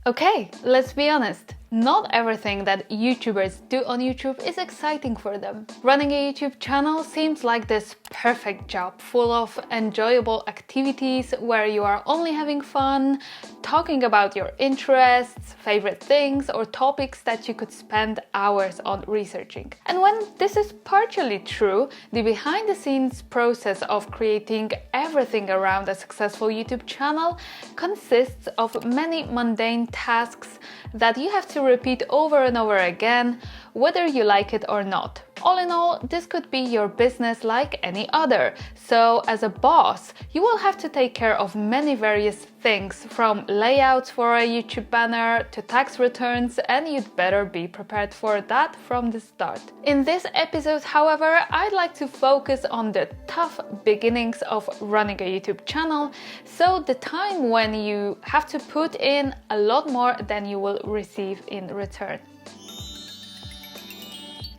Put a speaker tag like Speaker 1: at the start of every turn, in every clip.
Speaker 1: Okay, let's be honest. Not everything that YouTubers do on YouTube is exciting for them. Running a YouTube channel seems like this perfect job full of enjoyable activities where you are only having fun, talking about your interests, favorite things, or topics that you could spend hours on researching. And when this is partially true, the behind-the-scenes process of creating everything around a successful YouTube channel consists of many mundane tasks that you have to repeat over and over again, whether you like it or not. All in all, this could be your business like any other. So as a boss, you will have to take care of many various things, from layouts for a YouTube banner to tax returns, and you'd better be prepared for that from the start. In this episode, however, I'd like to focus on the tough beginnings of running a YouTube channel, so the time when you have to put in a lot more than you will receive in return.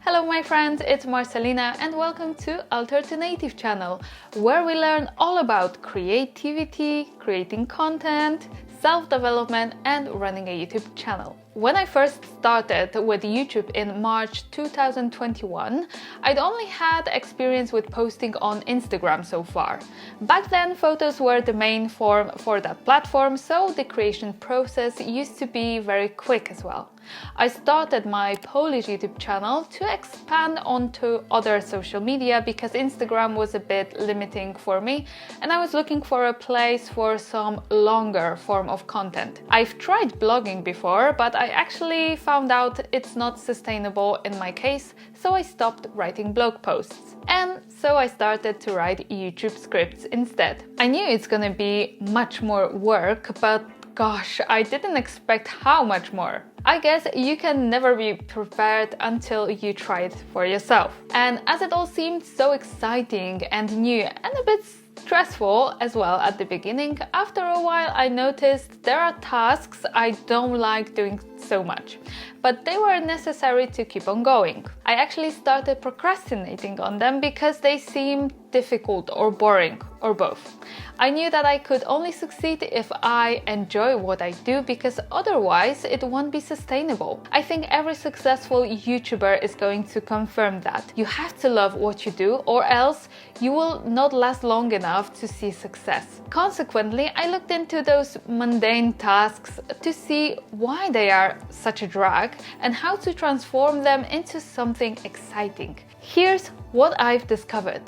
Speaker 1: Hello my friends, it's Marcelina and welcome to Alter to Native channel, where we learn all about creativity, creating content, self-development and running a YouTube channel. When I first started with YouTube in March 2021, I'd only had experience with posting on Instagram so far. Back then, photos were the main form for that platform, so the creation process used to be very quick as well. I started my Polish YouTube channel to expand onto other social media because Instagram was a bit limiting for me and I was looking for a place for some longer form of content. I've tried blogging before, but I actually found out it's not sustainable in my case, so I stopped writing blog posts. And so I started to write YouTube scripts instead. I knew it's gonna be much more work, but gosh, I didn't expect how much more. I guess you can never be prepared until you try it for yourself. And as it all seemed so exciting and new and a bit stressful as well at the beginning, after a while I noticed there are tasks I don't like doing so much, but they were necessary to keep on going. I actually started procrastinating on them because they seemed difficult or boring, or both. I knew that I could only succeed if I enjoy what I do, because otherwise it won't be sustainable. I think every successful YouTuber is going to confirm that. You have to love what you do, or else you will not last long enough to see success. Consequently, I looked into those mundane tasks to see why they are such a drag and how to transform them into something exciting. Here's what I've discovered.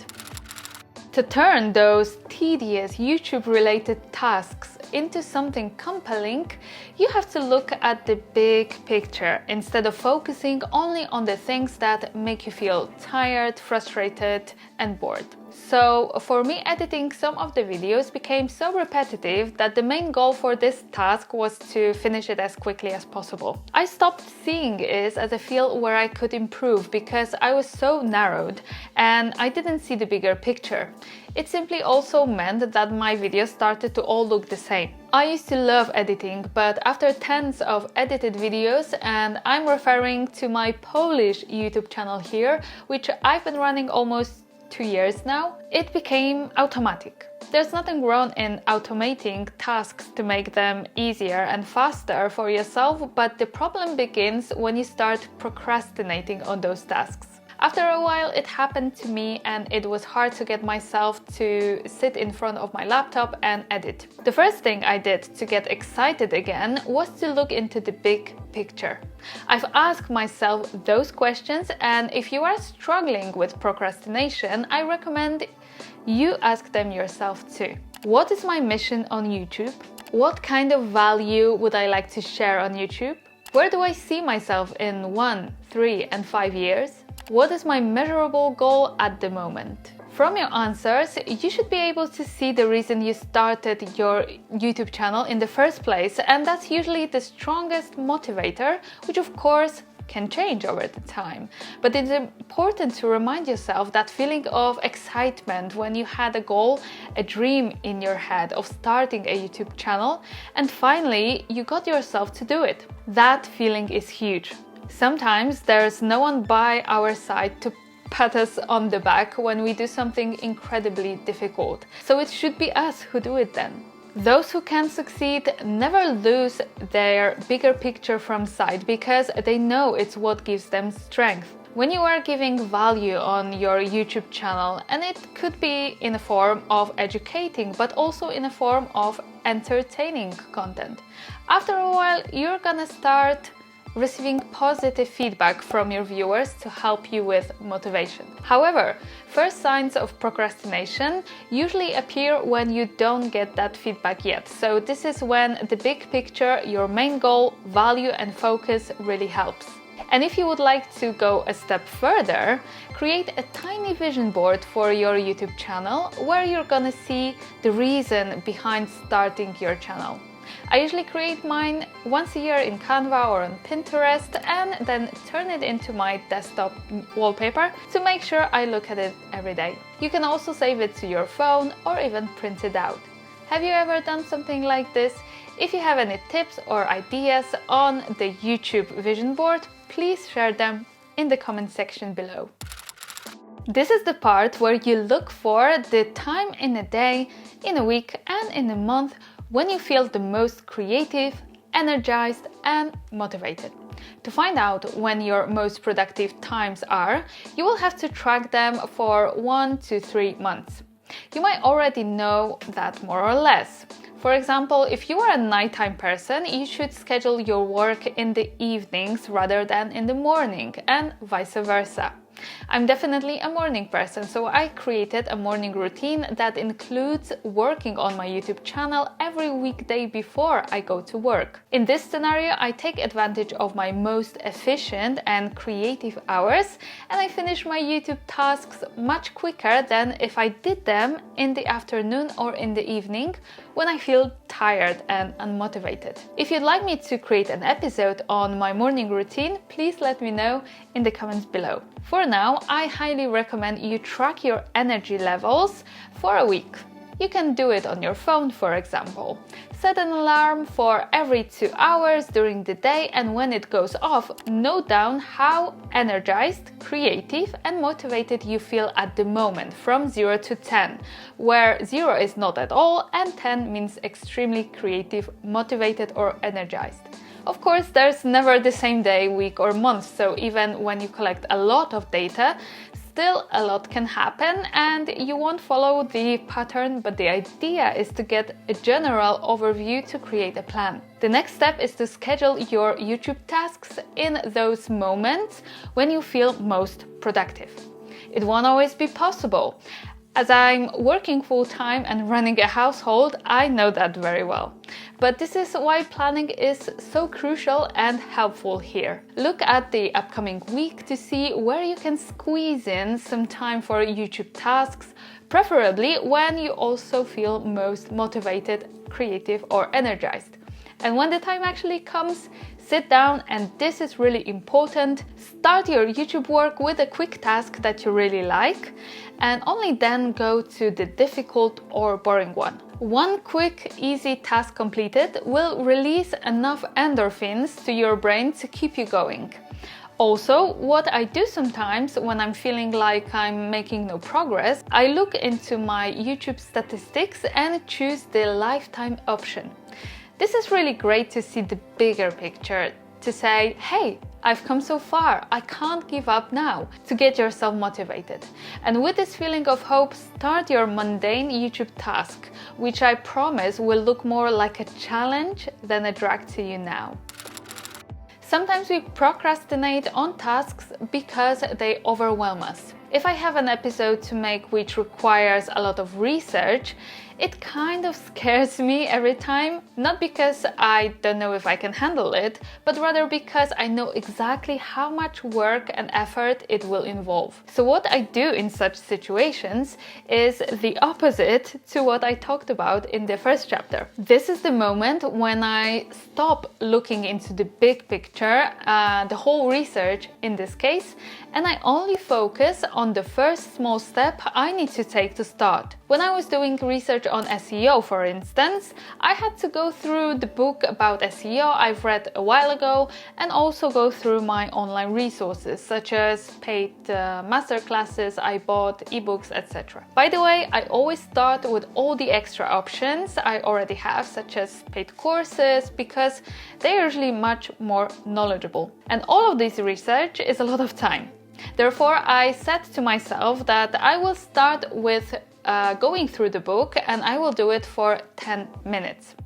Speaker 1: To turn those tedious YouTube-related tasks into something compelling, you have to look at the big picture instead of focusing only on the things that make you feel tired, frustrated, and bored. So for me, editing some of the videos became so repetitive that the main goal for this task was to finish it as quickly as possible. I stopped seeing it as a field where I could improve because I was so narrowed and I didn't see the bigger picture. It simply also meant that my videos started to all look the same. I used to love editing, but after tens of edited videos, and I'm referring to my Polish YouTube channel here, which I've been running almost 2 years now, it became automatic. There's nothing wrong in automating tasks to make them easier and faster for yourself, but the problem begins when you start procrastinating on those tasks. After a while, it happened to me and it was hard to get myself to sit in front of my laptop and edit. The first thing I did to get excited again was to look into the big picture. I've asked myself those questions, and if you are struggling with procrastination, I recommend you ask them yourself too. What is my mission on YouTube? What kind of value would I like to share on YouTube? Where do I see myself in 1, 3, and 5 years? What is my measurable goal at the moment? From your answers, you should be able to see the reason you started your YouTube channel in the first place, and that's usually the strongest motivator, which of course can change over the time. But it's important to remind yourself that feeling of excitement when you had a goal, a dream in your head of starting a YouTube channel, and finally you got yourself to do it. That feeling is huge. Sometimes there's no one by our side to pat us on the back when we do something incredibly difficult. So it should be us who do it then. Those who can succeed never lose their bigger picture from sight because they know it's what gives them strength. When you are giving value on your YouTube channel, and it could be in a form of educating, but also in a form of entertaining content, after a while you're gonna start receiving positive feedback from your viewers to help you with motivation. However, first signs of procrastination usually appear when you don't get that feedback yet. So this is when the big picture, your main goal, value and focus really helps. And if you would like to go a step further, create a tiny vision board for your YouTube channel where you're gonna see the reason behind starting your channel. I usually create mine once a year in Canva or on Pinterest and then turn it into my desktop wallpaper to make sure I look at it every day. You can also save it to your phone or even print it out. Have you ever done something like this? If you have any tips or ideas on the YouTube vision board, please share them in the comment section below. This is the part where you look for the time in a day, in a week and in a month when you feel the most creative, energized and motivated. To find out when your most productive times are, you will have to track them for 1 to 3 months. You might already know that more or less. For example, if you are a nighttime person, you should schedule your work in the evenings rather than in the morning, and vice versa. I'm definitely a morning person, so I created a morning routine that includes working on my YouTube channel every weekday before I go to work. In this scenario, I take advantage of my most efficient and creative hours, and I finish my YouTube tasks much quicker than if I did them in the afternoon or in the evening when I feel tired and unmotivated. If you'd like me to create an episode on my morning routine, please let me know in the comments below. For now, I highly recommend you track your energy levels for a week. You can do it on your phone, for example. Set an alarm for every 2 hours during the day, and when it goes off, note down how energized, creative and motivated you feel at the moment from 0 to 10, where 0 is not at all and 10 means extremely creative, motivated or energized. Of course, there's never the same day, week or month, so even when you collect a lot of data, still a lot can happen and you won't follow the pattern, but the idea is to get a general overview to create a plan. The next step is to schedule your YouTube tasks in those moments when you feel most productive. It won't always be possible. As I'm working full-time and running a household, I know that very well. But this is why planning is so crucial and helpful here. Look at the upcoming week to see where you can squeeze in some time for YouTube tasks, preferably when you also feel most motivated, creative or energized. And when the time actually comes, sit down, and this is really important, start your YouTube work with a quick task that you really like, and only then go to the difficult or boring one. One quick, easy task completed will release enough endorphins to your brain to keep you going. Also, what I do sometimes when I'm feeling like I'm making no progress, I look into my YouTube statistics and choose the lifetime option. This is really great to see the bigger picture, to say, hey, I've come so far, I can't give up now, to get yourself motivated. And with this feeling of hope, start your mundane YouTube task, which I promise will look more like a challenge than a drag to you now. Sometimes we procrastinate on tasks because they overwhelm us. If I have an episode to make which requires a lot of research, it kind of scares me every time, not because I don't know if I can handle it, but rather because I know exactly how much work and effort it will involve. So what I do in such situations is the opposite to what I talked about in the first chapter. This is the moment when I stop looking into the big picture, the whole research in this case, and I only focus on the first small step I need to take to start. When I was doing research on SEO, for instance, I had to go through the book about SEO I've read a while ago and also go through my online resources such as paid masterclasses I bought, ebooks, etc. By the way, I always start with all the extra options I already have, such as paid courses, because they're usually much more knowledgeable. And all of this research is a lot of time. Therefore, I said to myself that I will start with going through the book and I will do it for 10 minutes.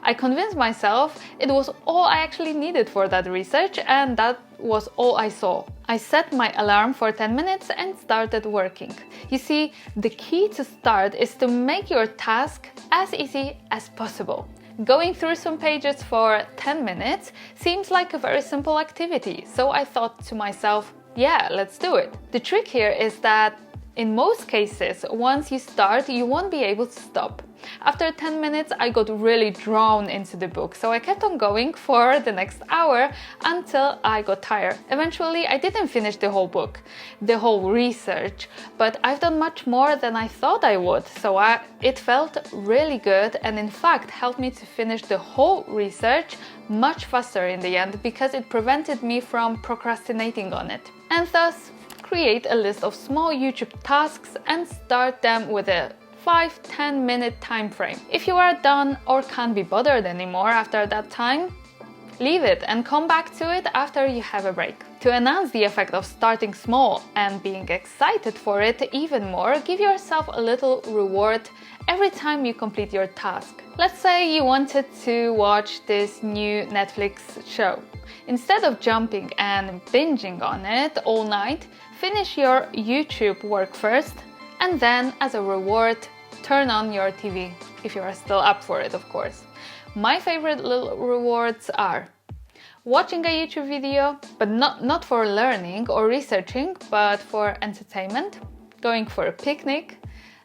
Speaker 1: I convinced myself it was all I actually needed for that research, and that was all I saw. I set my alarm for 10 minutes and started working. You see, the key to start is to make your task as easy as possible. Going through some pages for 10 minutes seems like a very simple activity, so I thought to myself, yeah, let's do it. The trick here is that in most cases, once you start, you won't be able to stop. After 10 minutes, I got really drawn into the book, so I kept on going for the next hour until I got tired. Eventually, I didn't finish the whole book, the whole research, but I've done much more than I thought I would, so it felt really good and in fact helped me to finish the whole research much faster in the end because it prevented me from procrastinating on it. And thus, create a list of small YouTube tasks and start them with a 5-10 minute time frame. If you are done or can't be bothered anymore after that time, leave it and come back to it after you have a break. To enhance the effect of starting small and being excited for it even more, give yourself a little reward every time you complete your task. Let's say you wanted to watch this new Netflix show. Instead of jumping and binging on it all night, finish your YouTube work first and then, as a reward, turn on your TV, if you are still up for it, of course. My favorite little rewards are watching a YouTube video, but not for learning or researching, but for entertainment, going for a picnic,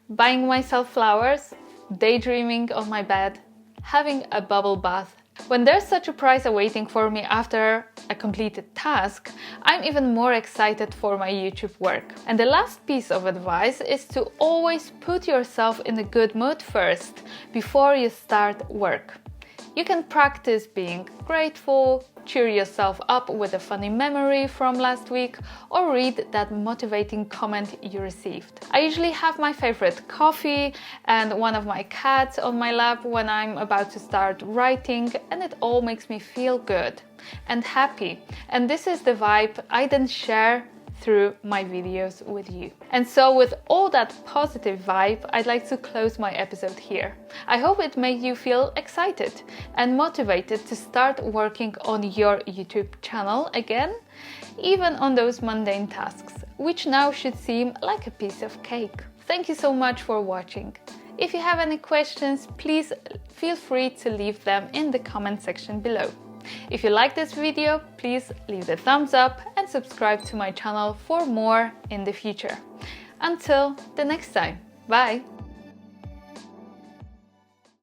Speaker 1: buying myself flowers, daydreaming on my bed, having a bubble bath. When there's such a prize awaiting for me after a completed task, I'm even more excited for my YouTube work. And the last piece of advice is to always put yourself in a good mood first, before you start work. You can practice being grateful, cheer yourself up with a funny memory from last week, or read that motivating comment you received. I usually have my favorite coffee and one of my cats on my lap when I'm about to start writing, and it all makes me feel good and happy. And this is the vibe I then share through my videos with you. And so with all that positive vibe, I'd like to close my episode here. I hope it made you feel excited and motivated to start working on your YouTube channel again, even on those mundane tasks, which now should seem like a piece of cake. Thank you so much for watching. If you have any questions, please feel free to leave them in the comment section below. If you like this video, please leave the thumbs up and subscribe to my channel for more in the future. Until the next time, bye!